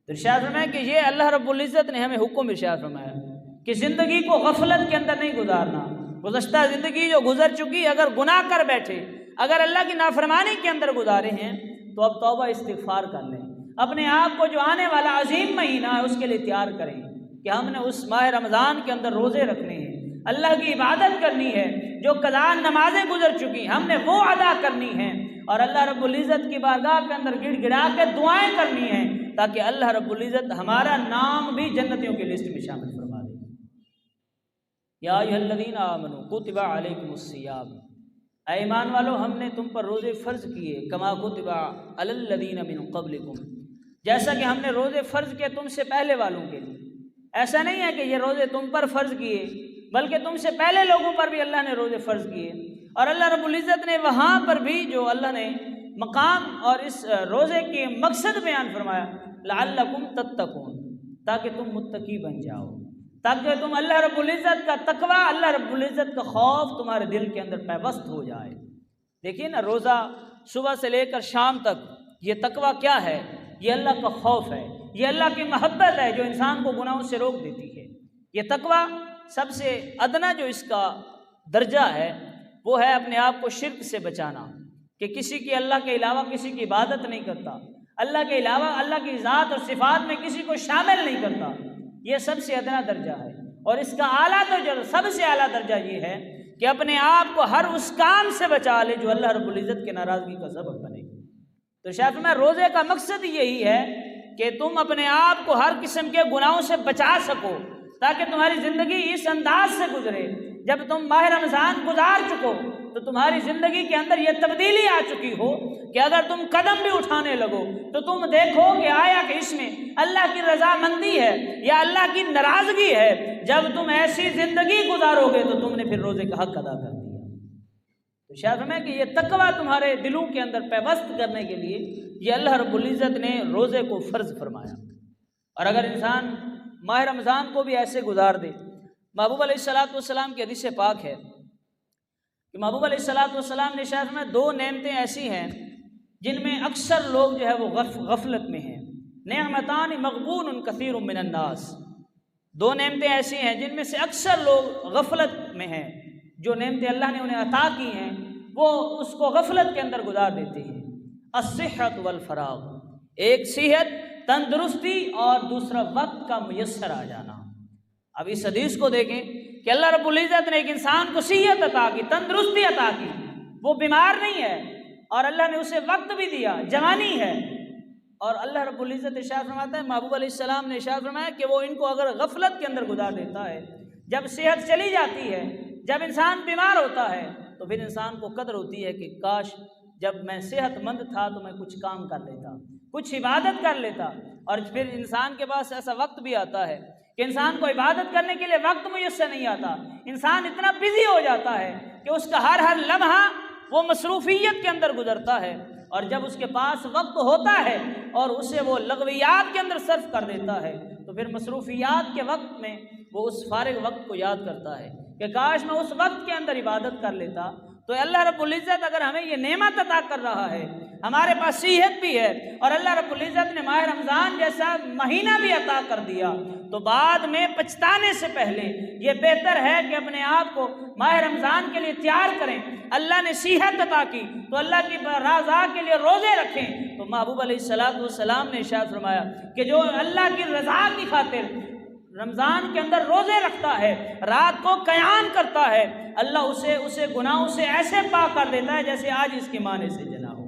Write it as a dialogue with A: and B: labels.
A: تو ارشاد فرمایا کہ یہ اللہ رب العزت نے ہمیں حکم ارشاد فرمایا کہ زندگی کو غفلت کے اندر نہیں گزارنا۔ گزشتہ زندگی جو گزر چکی، اگر گناہ کر بیٹھے، اگر اللہ کی نافرمانی کے اندر گزارے ہیں تو اب توبہ استغفار کر لیں، اپنے آپ کو جو آنے والا عظیم مہینہ ہے اس کے لیے تیار کریں کہ ہم نے اس ماہ رمضان کے اندر روزے رکھنے ہیں، اللہ کی عبادت کرنی ہے، جو قضاء نمازیں گزر چکی ہم نے وہ ادا کرنی ہیں، اور اللہ رب العزت کی بارگاہ کے اندر گڑ گڑا کے دعائیں کرنی ہیں تاکہ اللہ رب العزت ہمارا نام بھی جنتیوں کی لسٹ میں شامل فرما دے۔ یا ایھا الذین آمنوا کتب علیکم الصیام، اے ایمان والو ہم نے تم پر روزے فرض کیے، کما کتب علی الذین من قبلکم، جیسا کہ ہم نے روزے فرض کیے تم سے پہلے والوں کے لیے۔ ایسا نہیں ہے کہ یہ روزے تم پر فرض کیے، بلکہ تم سے پہلے لوگوں پر بھی اللہ نے روزے فرض کیے، اور اللہ رب العزت نے وہاں پر بھی جو اللہ نے مقام اور اس روزے کے مقصد بیان فرمایا، لعلکم تتقون، تاکہ تم متقی بن جاؤ، تاکہ تم اللہ رب العزت کا تقوی، اللہ رب العزت کا خوف تمہارے دل کے اندر پیوست ہو جائے۔ دیکھیے نا، روزہ صبح سے لے کر شام تک یہ تقوی کیا ہے؟ یہ اللہ کا خوف ہے، یہ اللہ کی محبت ہے جو انسان کو گناہوں سے روک دیتی ہے۔ یہ تقوی سب سے ادنا جو اس کا درجہ ہے وہ ہے اپنے آپ کو شرک سے بچانا، کہ کسی کی اللہ کے علاوہ کسی کی عبادت نہیں کرتا، اللہ کے علاوہ اللہ کی ذات اور صفات میں کسی کو شامل نہیں کرتا۔ یہ سب سے ادنا درجہ ہے، اور اس کا اعلیٰ درجہ، سب سے اعلیٰ درجہ یہ ہے کہ اپنے آپ کو ہر اس کام سے بچا لے جو اللہ رب العزت کے ناراضگی کا سبب بنے۔ تو شاید میں روزے کا مقصد یہی ہے کہ تم اپنے آپ کو ہر قسم کے گناہوں سے بچا سکو، تاکہ تمہاری زندگی اس انداز سے گزرے، جب تم ماہ رمضان گزار چکو تو تمہاری زندگی کے اندر یہ تبدیلی آ چکی ہو کہ اگر تم قدم بھی اٹھانے لگو تو تم دیکھو کہ آیا کہ اس میں اللہ کی رضامندی ہے یا اللہ کی ناراضگی ہے۔ جب تم ایسی زندگی گزارو گے تو تم نے پھر روزے کا حق ادا کر دیا۔ تو شاید میں کہ یہ تقویٰ تمہارے دلوں کے اندر پیوست کرنے کے لیے یہ اللہ رب العزت نے روزے کو فرض فرمایا۔ اور اگر انسان ماہ رمضان کو بھی ایسے گزار دے، محبوب علیہ السلام کی حدیث پاک ہے کہ محبوب علیہ السلام نے شاید میں 2 نعمتیں ایسی ہیں جن میں اکثر لوگ جو ہے وہ غفلت میں ہیں، نعمتان مغبون کثیر من الناس، 2 نعمتیں ایسی ہیں جن میں سے اکثر لوگ غفلت میں ہیں، جو نعمتیں اللہ نے انہیں عطا کی ہیں وہ اس کو غفلت کے اندر گزار دیتے ہیں۔ الصحت والفراغ، ایک صحت، تندرستی، اور دوسرا وقت کا میسر آ جانا۔ اب اس حدیث کو دیکھیں کہ اللہ رب العزت نے ایک انسان کو صحت عطا کی، تندرستی عطا کی، وہ بیمار نہیں ہے، اور اللہ نے اسے وقت بھی دیا، جوانی ہے، اور اللہ رب العزت ارشاد فرماتا ہے، محبوب علیہ السلام نے ارشاد فرمایا کہ وہ ان کو اگر غفلت کے اندر گزار دیتا ہے، جب صحت چلی جاتی ہے، جب انسان بیمار ہوتا ہے تو پھر انسان کو قدر ہوتی ہے کہ کاش جب میں صحت مند تھا تو میں کچھ کام کر لیتا، کچھ عبادت کر لیتا۔ اور پھر انسان کے پاس ایسا وقت بھی آتا ہے کہ انسان کو عبادت کرنے کے لیے وقت میسر نہیں آتا، انسان اتنا بزی ہو جاتا ہے کہ اس کا ہر لمحہ وہ مصروفیت کے اندر گزرتا ہے، اور جب اس کے پاس وقت ہوتا ہے اور اسے وہ لغویات کے اندر صرف کر دیتا ہے تو پھر مصروفیات کے وقت میں وہ اس فارغ وقت کو یاد کرتا ہے کہ کاش میں اس وقت کے اندر عبادت کر لیتا۔ تو اللہ رب العزت اگر ہمیں یہ نعمت عطا کر رہا ہے، ہمارے پاس صحت بھی ہے، اور اللہ رب العزت نے ماہ رمضان جیسا مہینہ بھی عطا کر دیا، تو بعد میں پچھتانے سے پہلے یہ بہتر ہے کہ اپنے آپ کو ماہ رمضان کے لیے تیار کریں۔ اللہ نے صحت عطا کی تو اللہ کی رضا کے لیے روزے رکھیں۔ تو محبوب علیہ السلام نے ارشاد فرمایا کہ جو اللہ کی رضا کی خاطر رمضان کے اندر روزے رکھتا ہے، رات کو قیام کرتا ہے، اللہ اسے گناہوں سے ایسے پاک کر دیتا ہے جیسے آج اس کی ماں نے سے جنا ہو۔